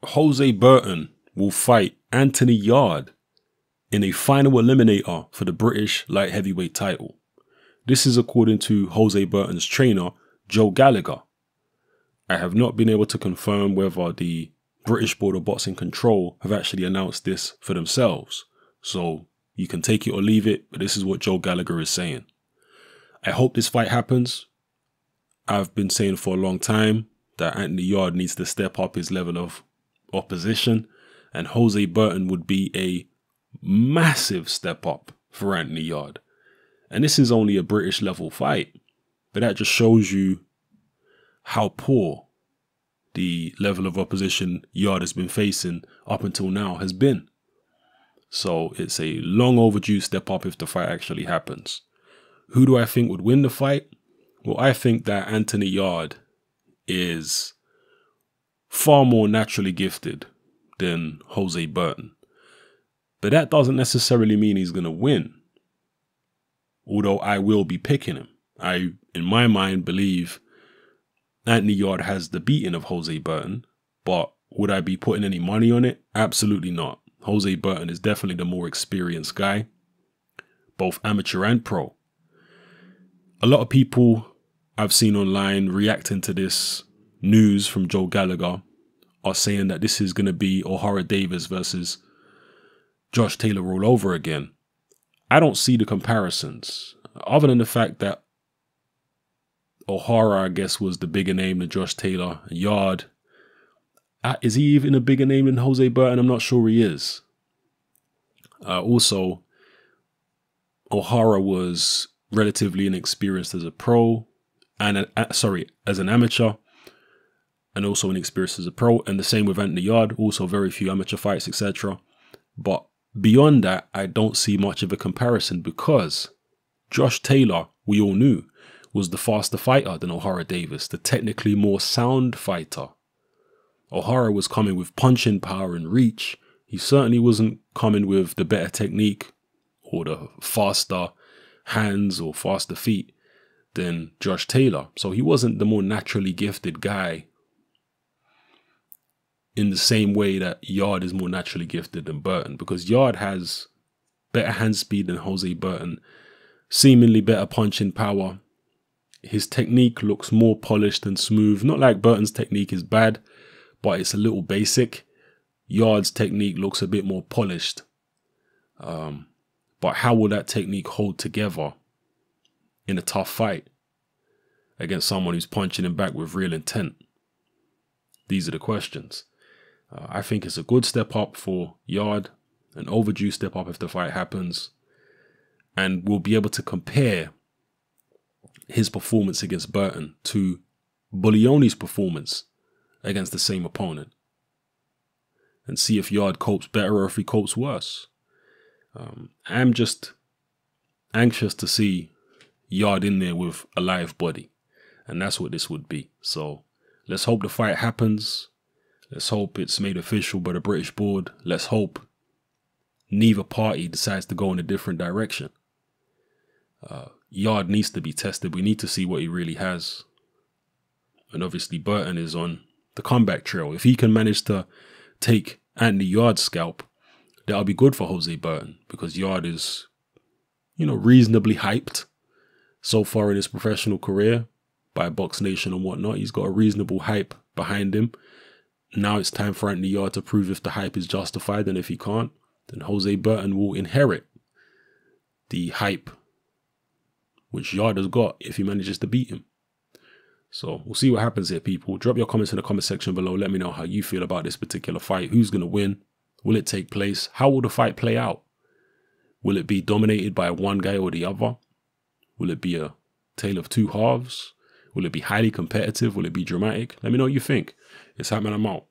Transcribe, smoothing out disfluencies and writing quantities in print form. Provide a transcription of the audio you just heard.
Hosea Burton will fight Anthony Yarde in a final eliminator for the British light heavyweight title. This is according to Hosea Burton's trainer, Joe Gallagher. I have not been able to confirm whether the British Board of Boxing Control have actually announced this for themselves. So you can take it or leave it, but this is what Joe Gallagher is saying. I hope this fight happens. I've been saying for a long time that Anthony Yarde needs to step up his level of opposition, and Hosea Burton would be a massive step up for Anthony Yarde. And this is only a British level fight, but that just shows you how poor the level of opposition Yarde has been facing up until now has been. So it's a long overdue step up if the fight actually happens. Who do I think would win the fight? Well, I think that Anthony Yarde is far more naturally gifted than Hosea Burton. But that doesn't necessarily mean he's going to win. Although I will be picking him. I, in my mind, believe Anthony Yarde has the beating of Hosea Burton. But would I be putting any money on it? Absolutely not. Hosea Burton is definitely the more experienced guy, both amateur and pro. A lot of people I've seen online reacting to this news from Joe Gallagher are saying that this is going to be O'Hara Davis versus Josh Taylor all over again. I don't see the comparisons, other than the fact that O'Hara, I guess, was the bigger name than Josh Taylor. And Yarde, is he even a bigger name than Hosea Burton? I'm not sure he is. Also, O'Hara was relatively inexperienced as a pro, and as an amateur, and also inexperienced as a pro. And the same with Anthony Yarde, also very few amateur fights, etc. But beyond that, I don't see much of a comparison, because Josh Taylor, we all knew, was the faster fighter than O'Hara Davis, the technically more sound fighter. O'Hara was coming with punching power and reach. He certainly wasn't coming with the better technique or the faster hands or faster feet than Josh Taylor. So he wasn't the more naturally gifted guy in the same way that Yarde is more naturally gifted than Burton, because Yarde has better hand speed than Hosea Burton, seemingly better punching power. His technique looks more polished and smooth. Not like Burton's technique is bad, but it's a little basic. Yarde's technique looks a bit more polished. But how will that technique hold together in a tough fight against someone who's punching him back with real intent? These are the questions. I think it's a good step up for Yarde, an overdue step up if the fight happens, and we'll be able to compare his performance against Burton to Buglioni's performance against the same opponent, and see if Yarde copes better or if he copes worse. I'm just anxious to see Yarde in there with a live body, and that's what this would be. So let's hope the fight happens. Let's hope it's made official by the British board. Let's hope neither party decides to go in a different direction. Yarde needs to be tested. We need to see what he really has. And obviously Burton is on the comeback trail. If he can manage to take Anthony Yarde's scalp, that'll be good for Hosea Burton, because Yarde is, reasonably hyped so far in his professional career by Box Nation and whatnot. He's got a reasonable hype behind him. Now it's time for Anthony Yarde to prove if the hype is justified, and if he can't, then Hosea Burton will inherit the hype which Yarde has got if he manages to beat him. So we'll see what happens here, people. Drop your comments in the comment section below. Let me know how you feel about this particular fight. Who's going to win? Will it take place? How will the fight play out? Will it be dominated by one guy or the other? Will it be a tale of two halves? Will it be highly competitive? Will it be dramatic? Let me know what you think. It's Hatman, I'm out.